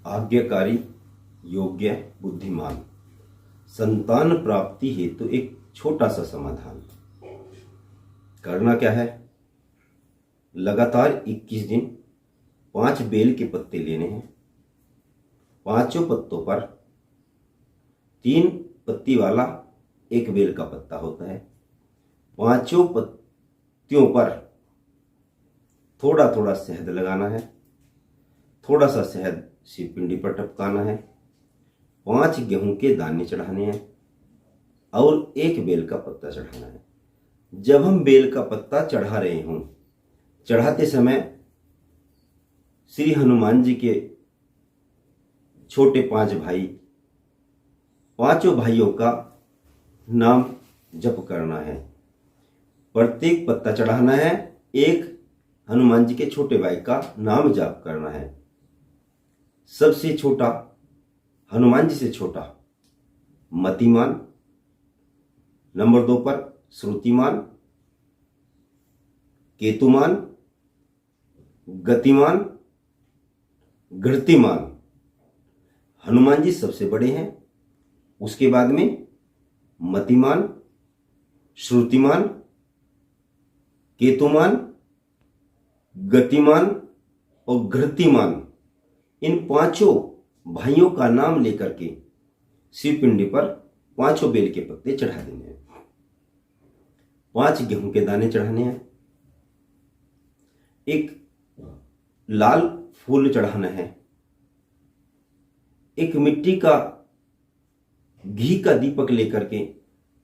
आज्ञाकारी, योग्य, बुद्धिमान। संतान प्राप्ति हेतु एक छोटा सा समाधान। करना क्या है? लगातार 21 दिन 5 बेल के पत्ते लेने हैं। पांचों पत्तों पर 3 पत्ती वाला एक बेल का पत्ता होता है। पांचों पत्तियों पर थोड़ा थोड़ा शहद लगाना है। थोड़ा सा शहद शिवपिंडी पर टपकाना है। 5 गेहूं के दाने चढ़ाने हैं और 1 बेल का पत्ता चढ़ाना है। जब हम बेल का पत्ता चढ़ा रहे हों, चढ़ाते समय श्री हनुमान जी के छोटे 5 भाई, पांचों भाइयों का नाम जप करना है। प्रत्येक पत्ता चढ़ाना है, एक हनुमान जी के छोटे भाई का नाम जाप करना है। सबसे छोटा, हनुमान जी से छोटा मतिमान, नंबर 2 पर श्रुतिमान, केतुमान, गतिमान, घृतिमान। हनुमान जी सबसे बड़े हैं, उसके बाद में मतिमान, श्रुतिमान, केतुमान, गतिमान और घृतिमान, इन पांचों भाइयों का नाम लेकर के शिवपिंडी पर 5 बेल के पत्ते चढ़ा देने हैं। 5 गेहूं के दाने चढ़ाने हैं। एक लाल फूल चढ़ाना है। एक मिट्टी का घी का दीपक लेकर के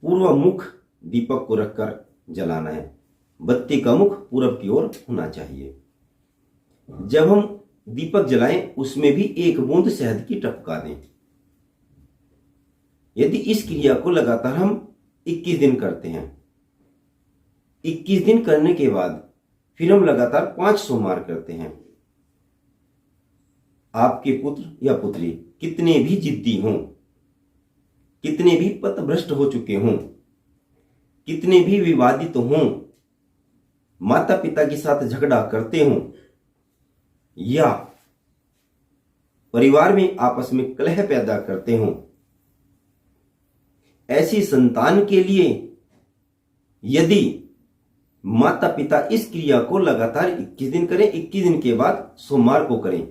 पूर्व मुख दीपक को रखकर जलाना है। बत्ती का मुख पूरब की ओर होना चाहिए। जब हम दीपक जलाएं, उसमें भी 1 बूंद शहद की टपका दें। यदि इस क्रिया को लगातार हम 21 दिन करते हैं, 21 दिन करने के बाद फिर हम लगातार 5 सोमवार करते हैं, आपके पुत्र या पुत्री कितने भी जिद्दी हों, कितने भी पथभ्रष्ट हो चुके हों, कितने भी विवादित हों, माता पिता के साथ झगड़ा करते हों या परिवार में आपस में कलह पैदा करते हों, ऐसी संतान के लिए यदि माता पिता इस क्रिया को लगातार 21 दिन करें, 21 दिन के बाद सोमवार को करें,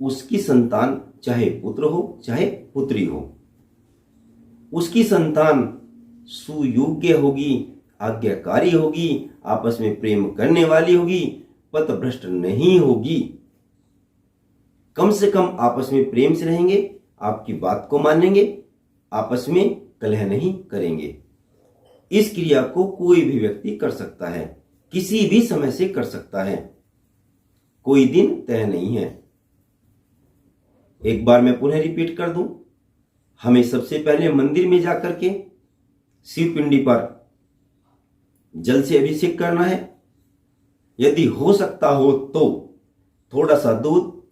उसकी संतान चाहे पुत्र हो चाहे पुत्री हो, उसकी संतान सुयोग्य होगी, आज्ञाकारी होगी, आपस में प्रेम करने वाली होगी, पथभ्रष्ट नहीं होगी। कम से कम आपस में प्रेम से रहेंगे, आपकी बात को मानेंगे, आपस में कलह नहीं करेंगे। इस क्रिया को कोई भी व्यक्ति कर सकता है, किसी भी समय से कर सकता है, कोई दिन तय नहीं है। एक बार मैं पुनः रिपीट कर दूं, हमें सबसे पहले मंदिर में जाकर के शिवपिंडी पर जल से अभिषेक करना है। यदि हो सकता हो तो थोड़ा सा दूध,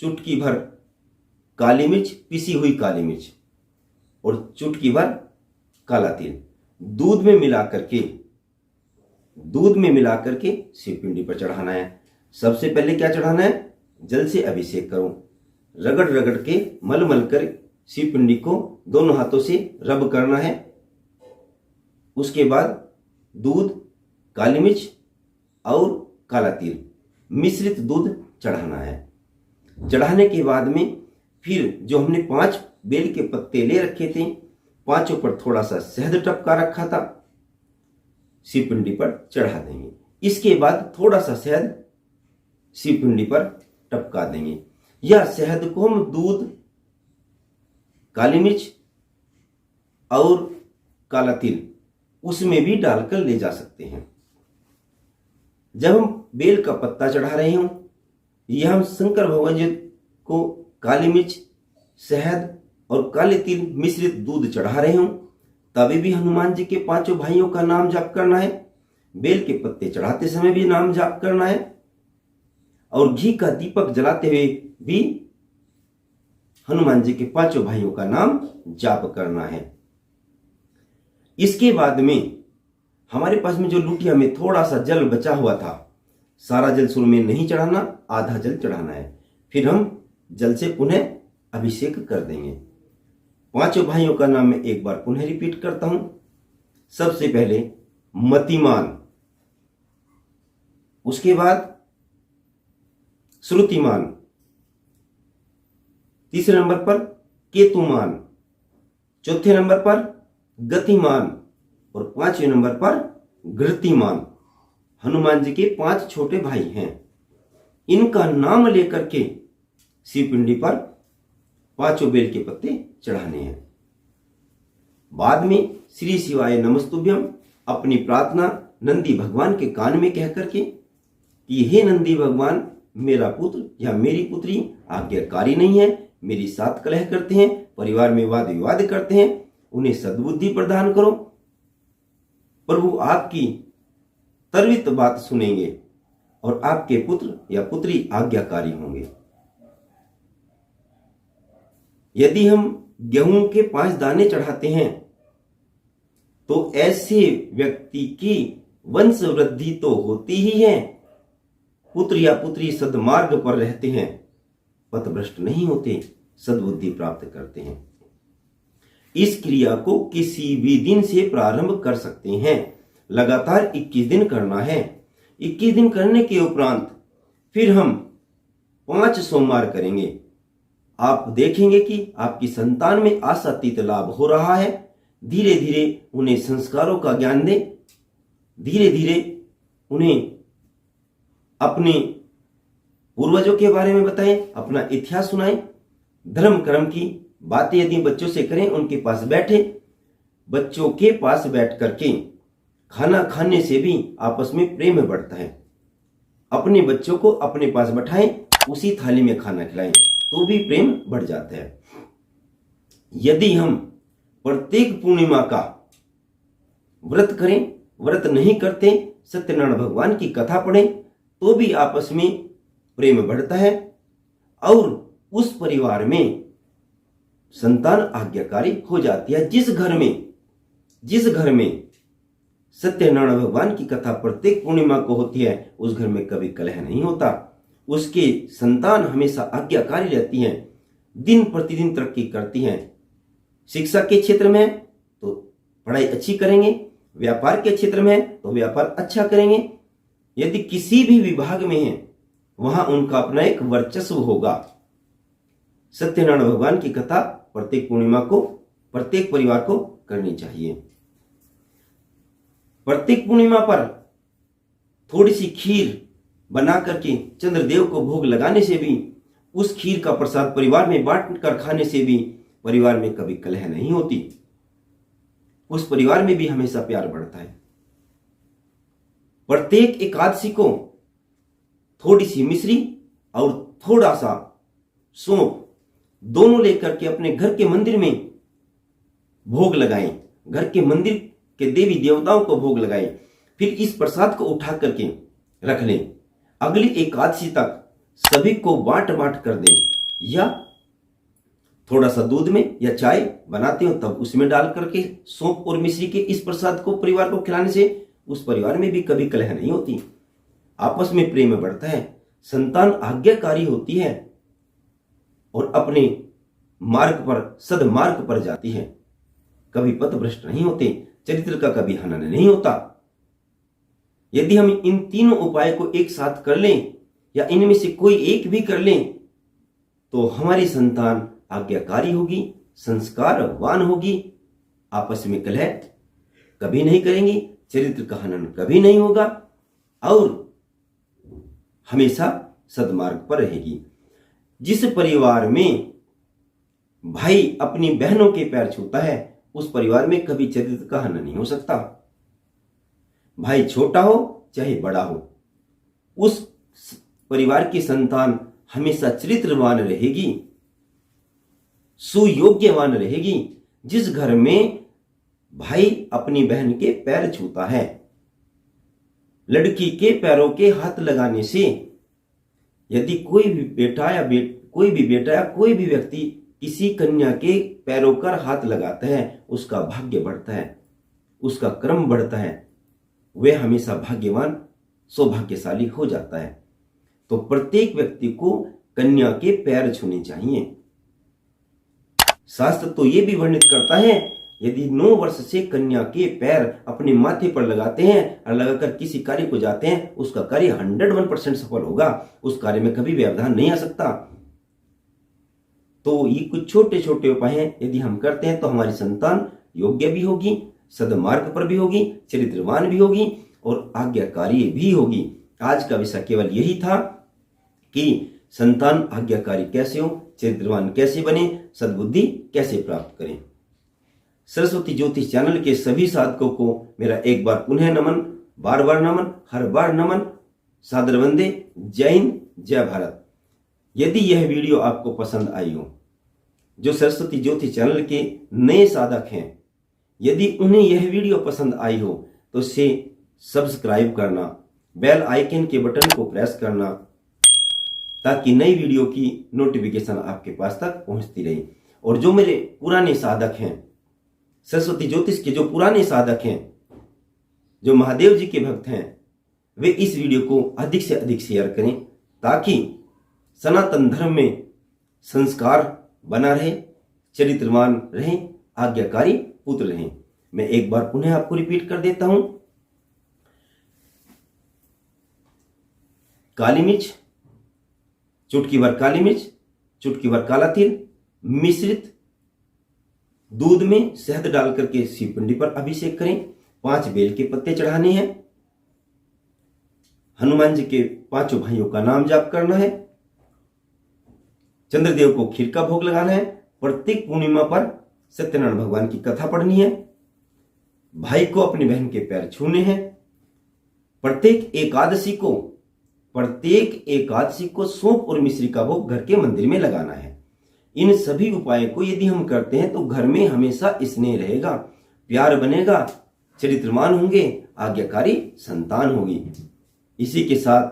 चुटकी भर काली मिर्च, पिसी हुई काली मिर्च और चुटकी भर काला तिल दूध में मिला करके शिवपिंडी पर चढ़ाना है। सबसे पहले क्या चढ़ाना है? जल से अभिषेक करो। रगड़ रगड़ के मल मल कर शिवपिंडी को दोनों हाथों से रब करना है। उसके बाद दूध, काली मिर्च और काला तिल मिश्रित दूध चढ़ाना है। चढ़ाने के बाद में फिर जो हमने 5 बेल के पत्ते ले रखे थे, 5 पर थोड़ा सा शहद टपका रखा था, शिवपिंडी पर चढ़ा देंगे। इसके बाद थोड़ा सा शहद शिवपिंडी पर टपका देंगे। या शहद को हम दूध, काली मिर्च और काला तिल उसमें भी डालकर ले जा सकते हैं। जब हम बेल का पत्ता चढ़ा रहे हों, यह हम शंकर भगवान जी को काली मिर्च, शहद और काले तिल मिश्रित दूध चढ़ा रहे हों, तभी भी हनुमान जी के 5 भाइयों का नाम जाप करना है। बेल के पत्ते चढ़ाते समय भी नाम जाप करना है और घी का दीपक जलाते हुए भी हनुमान जी के 5 भाइयों का नाम जाप करना है। इसके बाद में हमारे पास में जो लुटिया में थोड़ा सा जल बचा हुआ था, सारा जल सूर्य में नहीं चढ़ाना, आधा जल चढ़ाना है। फिर हम जल से पुनः अभिषेक कर देंगे। पांचों भाइयों का नाम मैं एक बार पुनः रिपीट करता हूं। सबसे पहले मतिमान, उसके बाद श्रुतिमान, तीसरे नंबर पर केतुमान, चौथे नंबर पर गतिमान और पांचवें नंबर पर घृतिमान। हनुमान जी के 5 छोटे भाई हैं। इनका नाम लेकर के शिव पिंडी पर 5 बेल के पत्ते चढ़ाने हैं। बाद में श्री शिवाय नमस्तुभ्यम अपनी प्रार्थना नंदी भगवान के कान में कह करके कि हे नंदी भगवान, मेरा पुत्र या मेरी पुत्री आज्ञाकारी नहीं है, मेरी साथ कलह करते हैं, परिवार में वाद विवाद करते हैं, उन्हें सद्बुद्धि प्रदान करो। प्रभु आपकी त्वरित बात सुनेंगे और आपके पुत्र या पुत्री आज्ञाकारी होंगे। यदि हम गेहूं के 5 दाने चढ़ाते हैं तो ऐसे व्यक्ति की वंश वृद्धि तो होती ही है, पुत्र या पुत्री सद्मार्ग पर रहते हैं, पथभ्रष्ट नहीं होते, सद्बुद्धि प्राप्त करते हैं। इस क्रिया को किसी भी दिन से प्रारंभ कर सकते हैं। लगातार 21 दिन करना है। 21 दिन करने के उपरांत फिर हम 5 सोमवार करेंगे। आप देखेंगे कि आपकी संतान में आशातीत लाभ हो रहा है। धीरे धीरे उन्हें संस्कारों का ज्ञान दें, धीरे धीरे उन्हें अपने पूर्वजों के बारे में बताएं, अपना इतिहास सुनाएं। धर्म कर्म की बातें यदि बच्चों से करें, उनके पास बैठे, बच्चों के पास बैठ करके खाना खाने से भी आपस में प्रेम बढ़ता है। अपने बच्चों को अपने पास बैठाएं, उसी थाली में खाना खिलाएं तो भी प्रेम बढ़ जाता है। यदि हम प्रत्येक पूर्णिमा का व्रत करें, व्रत नहीं करते, सत्यनारायण भगवान की कथा पढ़ें तो भी आपस में प्रेम बढ़ता है और उस परिवार में संतान आज्ञाकारी हो जाती है। जिस घर में सत्यनारायण भगवान की कथा प्रत्येक पूर्णिमा को होती है, उस घर में कभी कलह नहीं होता। उसके संतान हमेशा आज्ञाकारी रहती हैं, दिन प्रतिदिन तरक्की करती हैं। शिक्षा के क्षेत्र में तो पढ़ाई अच्छी करेंगे, व्यापार के क्षेत्र में तो व्यापार अच्छा करेंगे। यदि किसी भी विभाग में है, वहां उनका अपना एक वर्चस्व होगा। सत्यनारायण भगवान की कथा प्रत्येक पूर्णिमा को प्रत्येक परिवार को करनी चाहिए। प्रत्येक पूर्णिमा पर थोड़ी सी खीर बना करके चंद्रदेव को भोग लगाने से भी, उस खीर का प्रसाद परिवार में बांट कर खाने से भी परिवार में कभी कलह नहीं होती। उस परिवार में भी हमेशा प्यार बढ़ता है। प्रत्येक एकादशी को थोड़ी सी मिश्री और थोड़ा सा सौंफ दोनों लेकर के अपने घर के मंदिर में भोग लगाएं, घर के मंदिर के देवी देवताओं को भोग लगाएं। फिर इस प्रसाद को उठा करके रख लें। अगली एकादशी तक सभी को बांट कर दें, या थोड़ा सा दूध में या चाय बनाते हो तब उसमें डाल करके सौंफ और मिश्री के इस प्रसाद को परिवार को खिलाने से उस परिवार में भी कभी कलह नहीं होती, आपस में प्रेम बढ़ता है, संतान आज्ञाकारी होती है और अपने मार्ग पर, सदमार्ग पर जाती है। कभी पथभ्रष्ट नहीं होते, चरित्र का कभी हनन नहीं होता। यदि हम इन तीनों उपाय को एक साथ कर लें या इनमें से कोई एक भी कर लें तो हमारी संतान आज्ञाकारी होगी, संस्कारवान होगी, आपस में कलह कभी नहीं करेंगी, चरित्र का हनन कभी नहीं होगा और हमेशा सदमार्ग पर रहेगी। जिस परिवार में भाई अपनी बहनों के पैर छूता है, उस परिवार में कभी चरित्र का हनन नहीं हो सकता। भाई छोटा हो चाहे बड़ा हो, उस परिवार की संतान हमेशा चरित्रवान रहेगी, सुयोग्यवान रहेगी। जिस घर में भाई अपनी बहन के पैर छूता है, लड़की के पैरों के हाथ लगाने से यदि कोई भी बेटा या कोई भी व्यक्ति किसी कन्या के पैरों पर हाथ लगाता है, उसका भाग्य बढ़ता है, उसका क्रम बढ़ता है, वह हमेशा भाग्यवान सौभाग्यशाली हो जाता है। तो प्रत्येक व्यक्ति को कन्या के पैर छूने चाहिए। शास्त्र तो ये भी वर्णित करता है, यदि 9 वर्ष से कन्या के पैर अपने माथे पर लगाते हैं और लगाकर किसी कार्य को जाते हैं, उसका कार्य 101% सफल होगा। उस कार्य में कभी व्यवधान नहीं आ सकता। तो ये कुछ छोटे छोटे उपाय हैं, यदि हम करते हैं तो हमारी संतान योग्य भी होगी, सद्मार्ग पर भी होगी, चरित्रवान भी होगी और आज्ञाकारी भी होगी। आज का विषय केवल यही था कि संतान आज्ञाकारी कैसे हो, चरित्रवान कैसे बने, सद्बुद्धि कैसे प्राप्त करें। सरस्वती ज्योतिष चैनल के सभी साधकों को मेरा एक बार पुनः नमन, बार बार नमन, हर बार नमन, सादर वंदे, जय हिंद, जय भारत। यदि यह वीडियो आपको पसंद आई हो, जो सरस्वती ज्योतिष चैनल के नए साधक हैं, यदि उन्हें यह वीडियो पसंद आई हो तो इसे सब्सक्राइब करना, बेल आइकन के बटन को प्रेस करना, ताकि नई वीडियो की नोटिफिकेशन आपके पास तक पहुंचती रहे। और जो मेरे पुराने साधक हैं, सरस्वती ज्योतिष के जो पुराने साधक हैं, जो महादेव जी के भक्त हैं, वे इस वीडियो को अधिक से अधिक शेयर करें, ताकि सनातन धर्म में संस्कार बना रहे, चरित्रवान रहें, आज्ञाकारी पुत्र रहें। मैं एक बार पुनः आपको रिपीट कर देता हूं। काली मिर्च, चुटकी भर काली मिर्च, चुटकी भर काला तिल मिश्रित दूध में शहद डालकर के शिव पिंडी पर अभिषेक करें। 5 बेल के पत्ते चढ़ाने हैं। हनुमान जी के 5 भाइयों का नाम जाप करना है। चंद्रदेव को खीर का भोग लगाना है। प्रत्येक पूर्णिमा पर सत्यनारायण भगवान की कथा पढ़नी है। भाई को अपनी बहन के पैर छूने हैं। प्रत्येक एकादशी को सौंफ और मिश्री का भोग घर के मंदिर में लगाना है। इन सभी उपायों को यदि हम करते हैं तो घर में हमेशा स्नेह रहेगा, प्यार बनेगा, चरित्रवान होंगे, आज्ञाकारी संतान होगी। इसी के साथ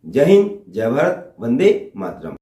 जय हिंद, जय भारत, वंदे मातरम।